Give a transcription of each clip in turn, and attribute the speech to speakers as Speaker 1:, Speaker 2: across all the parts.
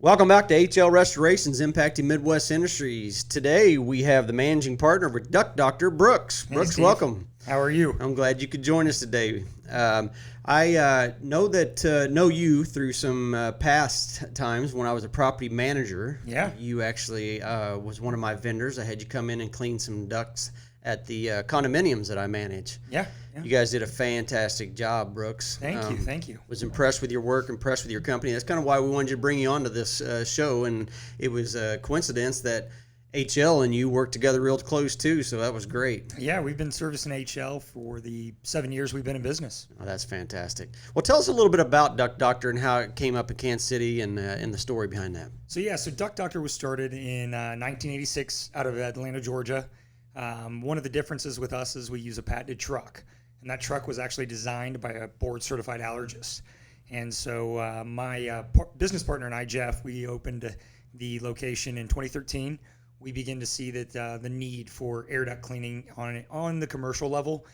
Speaker 1: Welcome back to HL Restorations Impacting Midwest Industries. Today we have the managing partner with Duct Doctor, Brooks.
Speaker 2: Hey,
Speaker 1: Brooks,
Speaker 2: Steve.
Speaker 1: welcome.
Speaker 2: How are you?
Speaker 1: I'm glad you could join us today. I know you through some past times when I was a property manager.
Speaker 2: Yeah.
Speaker 1: You actually was one of my vendors. I had you come in and clean some ducts at the condominiums that I manage.
Speaker 2: Yeah.
Speaker 1: You guys did a fantastic job, Brooks.
Speaker 2: Thank you.
Speaker 1: Was impressed with your work, impressed with your company. That's kind of why we wanted you to bring you onto this show, and it was a coincidence that HL and you worked together real close too, so that was great.
Speaker 2: Yeah, we've been servicing HL for the 7 years we've been in business.
Speaker 1: Oh, that's fantastic. Well, tell us a little bit about Duct Doctor and how it came up in Kansas City and the story behind that.
Speaker 2: So Duct Doctor was started in 1986 out of Atlanta, Georgia. One of the differences with us is we use a patented truck, and that truck was actually designed by a board-certified allergist. And so my business partner and I, Jeff, we opened the location in 2013. We began to see that the need for air duct cleaning on the commercial level.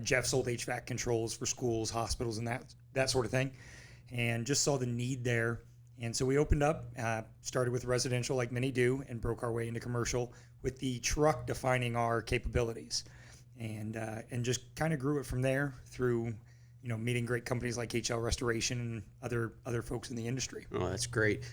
Speaker 2: Jeff sold HVAC controls for schools, hospitals, and that sort of thing, and just saw the need there. And so we opened up, started with residential like many do, and broke our way into commercial with the truck defining our capabilities, and just kind of grew it from there through, meeting great companies like HL Restoration and other folks in the industry.
Speaker 1: Oh, that's great.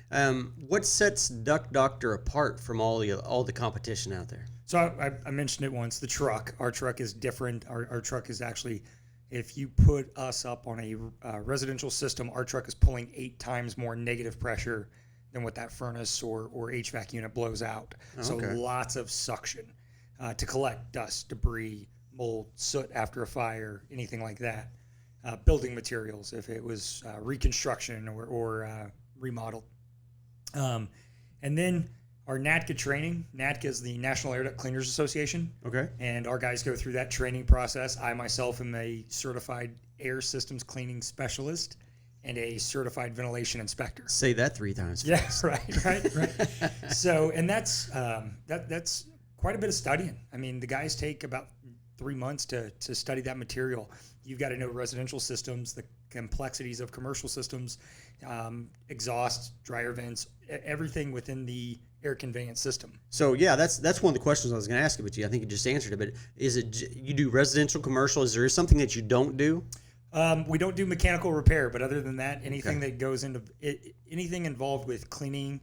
Speaker 1: What sets Duct Doctor apart from all the competition out there?
Speaker 2: So I mentioned it once, the truck. Our truck is different. Our truck is actually, if you put us up on a residential system, our truck is pulling 8 times more negative pressure than what that furnace or HVAC unit blows out. So lots of suction to collect dust, debris, mold, soot after a fire, anything like that. Building materials, if it was reconstruction or remodeled. And then our NADCA training. NADCA is the National Air Duct Cleaners Association.
Speaker 1: Okay.
Speaker 2: And our guys go through that training process. I myself am a certified air systems cleaning specialist and a certified ventilation inspector.
Speaker 1: Say that 3 times.
Speaker 2: Yeah, right. So, and that's quite a bit of studying. I mean, the guys take about 3 months to study that material. You've got to know residential systems, the complexities of commercial systems, exhaust, dryer vents, everything within the air conveyance system.
Speaker 1: So yeah, that's one of the questions I was going to ask you, but you, I think you just answered it. But is it you do residential, commercial? Is there something that you don't do?
Speaker 2: We don't do mechanical repair, but other than that, anything that goes into anything involved with cleaning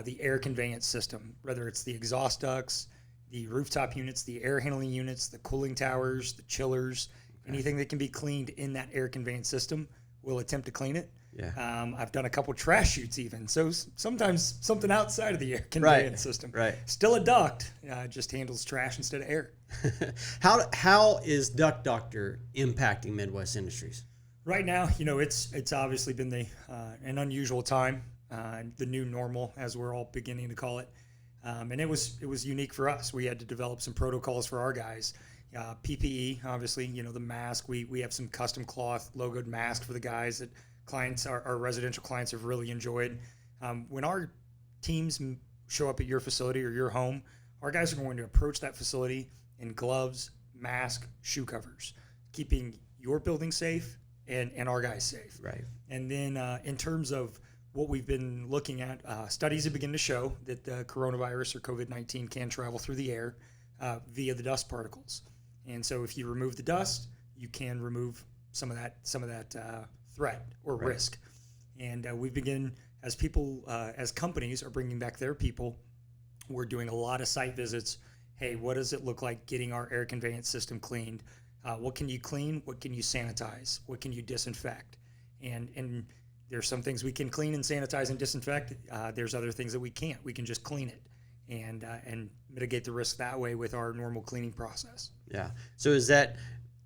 Speaker 2: the air conveyance system, whether it's the exhaust ducts, the rooftop units, the air handling units, the cooling towers, the chillers, anything that can be cleaned in that air conveyance system, we'll attempt to clean it.
Speaker 1: Yeah.
Speaker 2: I've done a couple trash chutes even. So sometimes something outside of the air conveyance system. Right. Still a duct, just handles trash instead of air.
Speaker 1: How is Duct Doctor impacting Midwest Industries?
Speaker 2: Right now, it's obviously been an unusual time, the new normal, as we're all beginning to call it. And it was unique for us. We had to develop some protocols for our guys. PPE, obviously, the mask. We have some custom cloth logoed masks for the guys that our residential clients have really enjoyed. When our teams show up at your facility or your home, our guys are going to approach that facility in gloves, mask, shoe covers, keeping your building safe and our guys safe.
Speaker 1: Right. And
Speaker 2: then in terms of what we've been looking at, studies have begun to show that the coronavirus or COVID-19 can travel through the air via the dust particles. And so if you remove the dust, you can remove some of that threat or risk. And we begin, as companies are bringing back their people, we're doing a lot of site visits. Hey, what does it look like getting our air conveyance system cleaned? What can you clean? What can you sanitize? What can you disinfect? And there's some things we can clean and sanitize and disinfect. There's other things that we can't. We can just clean it and mitigate the risk that way with our normal cleaning process.
Speaker 1: Yeah. So is that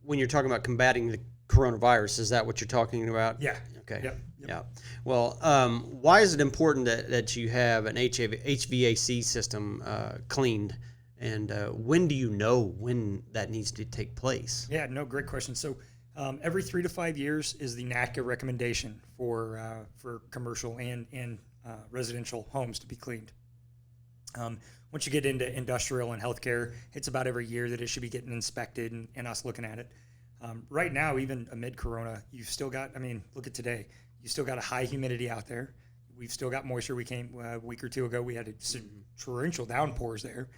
Speaker 1: when you're talking about combating the coronavirus? Is that what you're talking about?
Speaker 2: Yeah.
Speaker 1: Okay.
Speaker 2: Yep.
Speaker 1: Yeah. Well, why is it important that you have an HVAC system cleaned? And when do you know when that needs to take place?
Speaker 2: Yeah. No. Great question. So. Every 3 to 5 years is the NADCA recommendation for commercial and residential homes to be cleaned. Once you get into industrial and healthcare, it's about every year that it should be getting inspected and us looking at it. Right now, even amid Corona, you've still got, look at today, you still got a high humidity out there. we've still got moisture. We came a week or two ago. We had some torrential downpours there.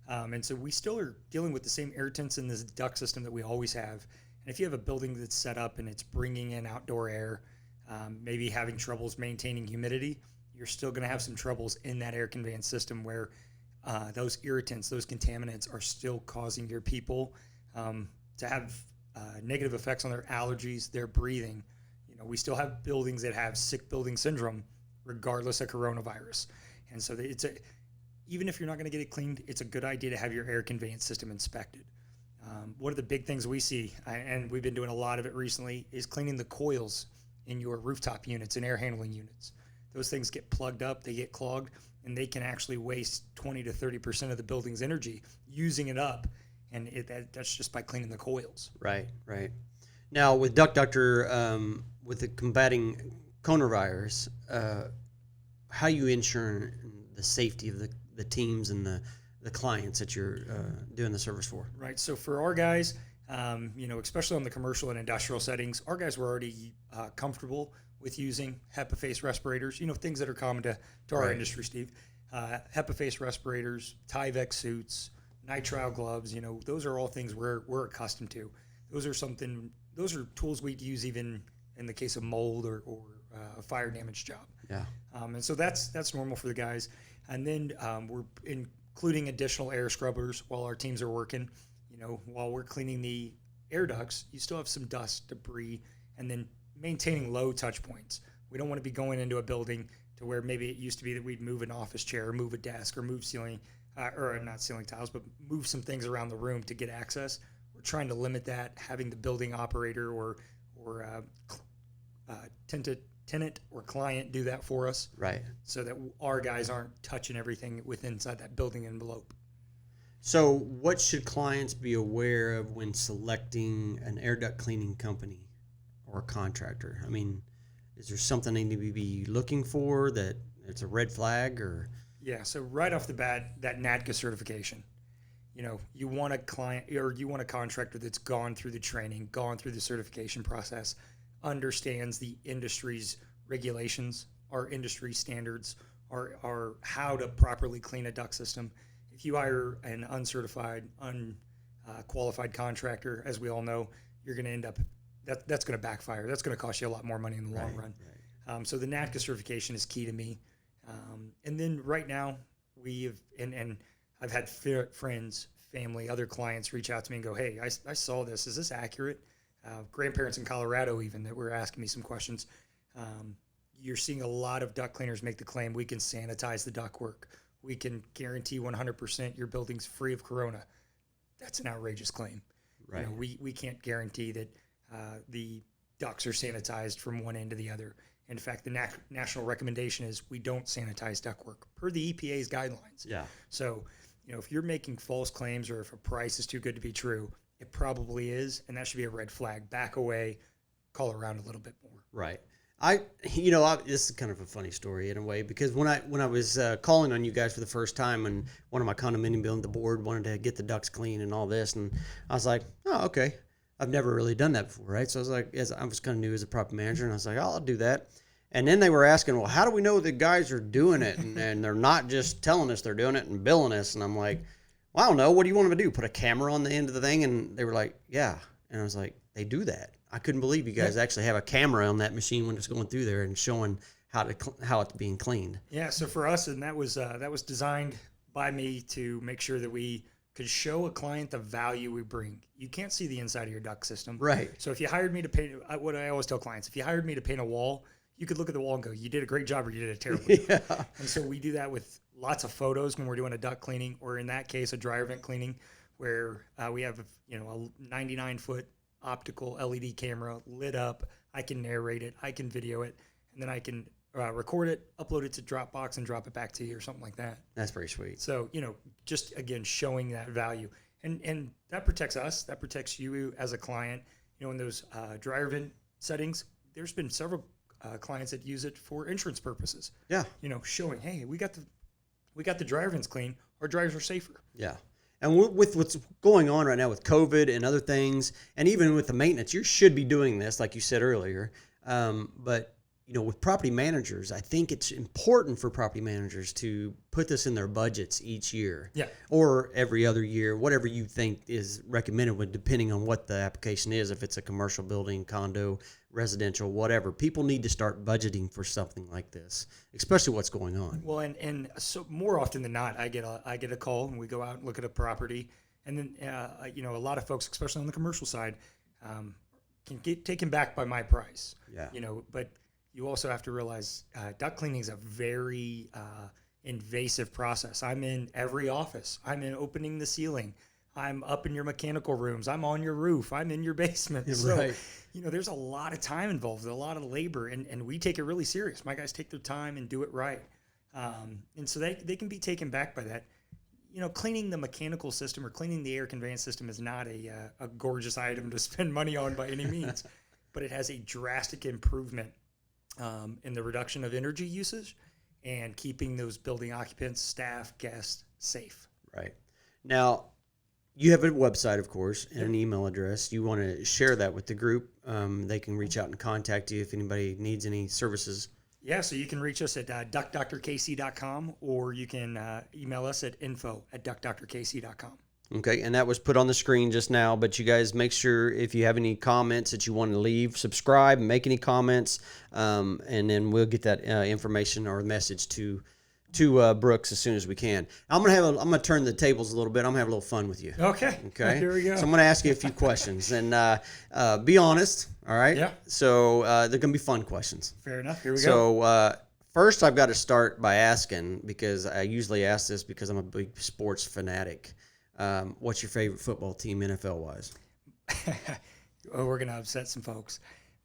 Speaker 2: And so we still are dealing with the same irritants in this duct system that we always have. And if you have a building that's set up and it's bringing in outdoor air, maybe having troubles maintaining humidity, you're still going to have some troubles in that air conveyance system where those irritants, those contaminants are still causing your people to have negative effects on their allergies, their breathing. You know, we still have buildings that have sick building syndrome regardless of coronavirus. And so even if you're not going to get it cleaned, it's a good idea to have your air conveyance system inspected. One of the big things we see, and we've been doing a lot of it recently, is cleaning the coils in your rooftop units and air handling units. Those things get plugged up, they get clogged, and they can actually waste 20 to 30% of the building's energy using it up. And that's just by cleaning the coils.
Speaker 1: Right. Now, with Duct Doctor, with the combating coronavirus, how you ensure the safety of the teams and the clients that you're doing the service for? Right.
Speaker 2: So for our guys, especially on the commercial and industrial settings, our guys were already comfortable with using HEPA-face respirators, things that are common to our industry, Steve. HEPA-face respirators, Tyvek suits, nitrile gloves, those are all things we're accustomed to. Those are tools we'd use even in the case of mold or a fire damage job.
Speaker 1: Yeah.
Speaker 2: And so that's normal for the guys. And then we're including additional air scrubbers while our teams are working. While we're cleaning the air ducts, you still have some dust, debris, and then maintaining low touch points. We don't want to be going into a building to where maybe it used to be that we'd move an office chair, or move a desk, or move ceiling, or not ceiling tiles, but move some things around the room to get access. We're trying to limit that, having the building operator or tenant or client do that for us.
Speaker 1: Right.
Speaker 2: So that our guys aren't touching everything inside that building envelope.
Speaker 1: So what should clients be aware of when selecting an air duct cleaning company or contractor? I mean, is there something they need to be looking for that it's a red flag or?
Speaker 2: Yeah, so right off the bat, that NADCA certification. You want a client or you want a contractor that's gone through the training, gone through the certification process, understands the industry's regulations, our industry standards, or how to properly clean a duct system. If you hire an uncertified, unqualified contractor, as we all know, you're going to end up, that's going to backfire. That's going to cost you a lot more money in the long run. Right. So the NADCA certification is key to me. And then right now, and I've had friends, family, other clients reach out to me and go, hey, I saw this. Is this accurate? Grandparents in Colorado even that were asking me some questions. You're seeing a lot of duct cleaners make the claim we can sanitize the ductwork. We can guarantee 100% your building's free of corona. That's an outrageous claim.
Speaker 1: Right.
Speaker 2: We can't guarantee that the ducts are sanitized from one end to the other. In fact, the national recommendation is we don't sanitize ductwork per the EPA's guidelines.
Speaker 1: Yeah.
Speaker 2: So, if you're making false claims or if a price is too good to be true, it probably is, and that should be a red flag. Back away, call around a little bit more.
Speaker 1: Right. This is kind of a funny story in a way, because when I was calling on you guys for the first time, and one of my condominium building, the board wanted to get the ducts clean and all this, and I was like, oh, okay. I've never really done that before, right? So I was like, I was kind of new as a property manager, and I was like, I'll do that. And then they were asking, well, how do we know the guys are doing it? And they're not just telling us they're doing it and billing us. And I'm like, well, I don't know. What do you want them to do? Put a camera on the end of the thing? And they were like, yeah. And I was like, they do that. I couldn't believe you guys actually have a camera on that machine when it's going through there and showing how it's being cleaned.
Speaker 2: Yeah. So for us, and that was designed by me to make sure that we could show a client the value we bring. You can't see the inside of your duct system.
Speaker 1: Right.
Speaker 2: So if you hired me to paint, what I always tell clients, if you hired me to paint a wall, you could look at the wall and go, you did a great job or you did a terrible job.
Speaker 1: Yeah.
Speaker 2: And so we do that with lots of photos when we're doing a duct cleaning, or in that case, a dryer vent cleaning, where we have a 99-foot optical LED camera lit up. I can narrate it, I can video it, and then I can record it, upload it to Dropbox, and drop it back to you or something like that.
Speaker 1: That's pretty sweet.
Speaker 2: So, just again, showing that value. And that protects us. That protects you as a client. In those dryer vent settings, there's been several clients that use it for insurance purposes.
Speaker 1: Yeah.
Speaker 2: Showing, hey, we got the dryer vents clean. Our dryers are safer.
Speaker 1: Yeah. And with what's going on right now with COVID and other things, and even with the maintenance, you should be doing this, like you said earlier. But with property managers, I think it's important for property managers to put this in their budgets each year, or every other year, whatever you think is recommended, depending on what the application is. If it's a commercial building, condo, residential, whatever, people need to start budgeting for something like this, especially what's going on.
Speaker 2: Well, and so more often than not, I get a call and we go out and look at a property, and then a lot of folks, especially on the commercial side, can get taken back by my price. But you also have to realize duct cleaning is a very invasive process. I'm in every office. I'm in opening the ceiling. I'm up in your mechanical rooms. I'm on your roof. I'm in your basement. So,
Speaker 1: right.
Speaker 2: There's a lot of time involved, a lot of labor, and we take it really serious. My guys take their time and do it right. And so they can be taken back by that. Cleaning the mechanical system or cleaning the air conveyance system is not a gorgeous item to spend money on by any means, but it has a drastic improvement in the reduction of energy usage and keeping those building occupants, staff, guests safe.
Speaker 1: Right. Now, you have a website, of course, and an email address. You want to share that with the group. They can reach out and contact you if anybody needs any services.
Speaker 2: Yeah, so you can reach us at ductdrkc.com, or you can email us at info@ductdrkc.com.
Speaker 1: Okay, and that was put on the screen just now, but you guys make sure if you have any comments that you want to leave, subscribe, make any comments, and then we'll get that information or message to Brooks as soon as we can. I'm gonna turn the tables a little bit. I'm gonna have a little fun with you.
Speaker 2: Okay. Here we go.
Speaker 1: So I'm gonna ask you a few questions, and be honest. All right.
Speaker 2: Yeah.
Speaker 1: So they're gonna be fun questions.
Speaker 2: Fair enough. Here we
Speaker 1: go.
Speaker 2: So
Speaker 1: first, I've got to start by asking, because I usually ask this because I'm a big sports fanatic. What's your favorite football team, NFL wise?
Speaker 2: We're gonna upset some folks.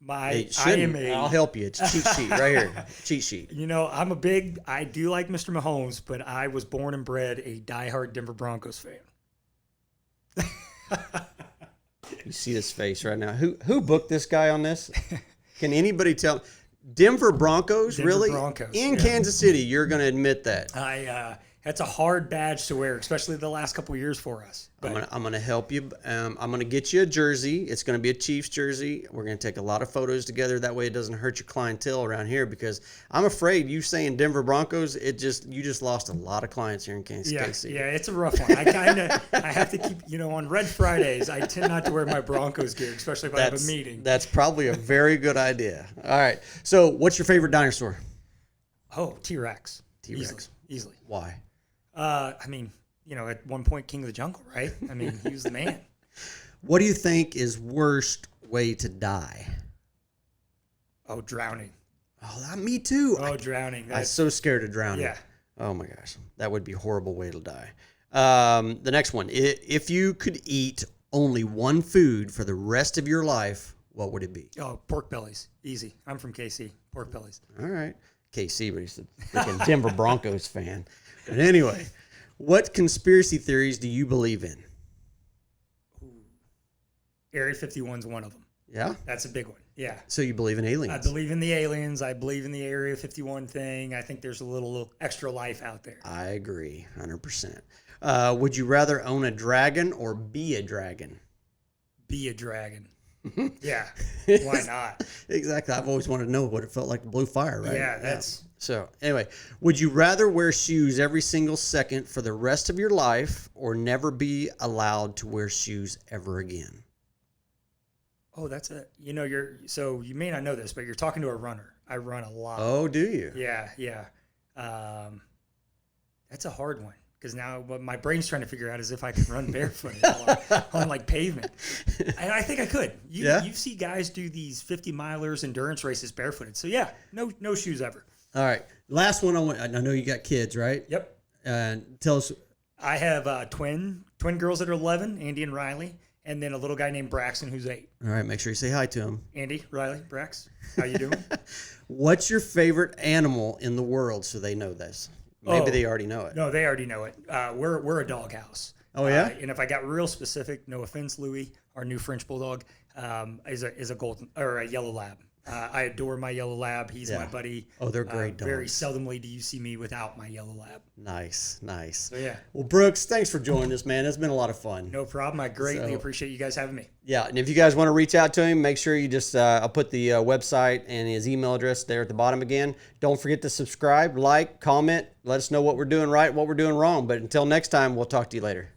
Speaker 1: I'll help you. It's a cheat sheet right here. Cheat sheet.
Speaker 2: I do like Mr. Mahomes, but I was born and bred a diehard Denver Broncos fan.
Speaker 1: You see this face right now. Who booked this guy on this? Can anybody tell? Denver Broncos, really?
Speaker 2: Broncos,
Speaker 1: in Kansas City, you're going to admit that.
Speaker 2: That's a hard badge to wear, especially the last couple of years for us.
Speaker 1: I'm gonna help you. I'm gonna get you a jersey. It's gonna be a Chiefs jersey. We're gonna take a lot of photos together. That way, it doesn't hurt your clientele around here. Because I'm afraid you saying Denver Broncos, you just lost a lot of clients here in Kansas City.
Speaker 2: Yeah, it's a rough one. I have to keep on Red Fridays. I tend not to wear my Broncos gear, especially if I have a meeting.
Speaker 1: That's probably a very good idea. All right. So, what's your favorite dinosaur?
Speaker 2: Oh, T-Rex. Easily.
Speaker 1: Why?
Speaker 2: At one point, King of the Jungle, right? He was the man.
Speaker 1: What do you think is worst way to die?
Speaker 2: Oh, drowning.
Speaker 1: Oh, me too.
Speaker 2: Drowning.
Speaker 1: I'm so scared of drowning.
Speaker 2: Yeah.
Speaker 1: Oh my gosh, that would be a horrible way to die. The next one: if you could eat only one food for the rest of your life, what would it be?
Speaker 2: Oh, pork bellies. Easy. I'm from KC. Pork bellies.
Speaker 1: All right, KC, but he's a freaking Denver Broncos fan. But anyway, what conspiracy theories do you believe in?
Speaker 2: Area 51's one of them.
Speaker 1: Yeah?
Speaker 2: That's a big one. Yeah.
Speaker 1: So you believe in aliens?
Speaker 2: I believe in the aliens. I believe in the Area 51 thing. I think there's a little extra life out there.
Speaker 1: I agree, 100%. Would you rather own a dragon or be a dragon?
Speaker 2: Be a dragon. Yeah. Why not?
Speaker 1: Exactly. I've always wanted to know what it felt like to blow fire, right?
Speaker 2: Yeah, that's...
Speaker 1: So, anyway, would you rather wear shoes every single second for the rest of your life or never be allowed to wear shoes ever again?
Speaker 2: Oh, so you may not know this, but you're talking to a runner. I run a lot.
Speaker 1: Oh, do you?
Speaker 2: Yeah. That's a hard one because now what my brain's trying to figure out is if I can run barefoot on like pavement. And I think I could. You see guys do these 50-milers endurance races barefooted. So, yeah, no shoes ever.
Speaker 1: All right. Last one. I know you got kids, right?
Speaker 2: Yep.
Speaker 1: Tell us.
Speaker 2: I have twin girls that are 11, Andy and Riley, and then a little guy named Braxton who's 8.
Speaker 1: All right. Make sure you say hi to him.
Speaker 2: Andy, Riley, Brax, how you doing?
Speaker 1: What's your favorite animal in the world so they know this? Maybe they already know it.
Speaker 2: No, they already know it. We're a dog house.
Speaker 1: Oh, yeah?
Speaker 2: And if I got real specific, no offense, Louie, our new French bulldog, is a golden or a yellow lab. I adore my yellow lab. He's my buddy.
Speaker 1: Oh, they're great dogs.
Speaker 2: Very seldomly do you see me without my yellow lab.
Speaker 1: Nice.
Speaker 2: So yeah.
Speaker 1: Well, Brooks, thanks for joining us, man. It's been a lot of fun.
Speaker 2: No problem. I greatly appreciate you guys having me.
Speaker 1: Yeah, and if you guys want to reach out to him, make sure you just I'll put the website and his email address there at the bottom again. Don't forget to subscribe, like, comment, let us know what we're doing right, what we're doing wrong. But until next time, we'll talk to you later.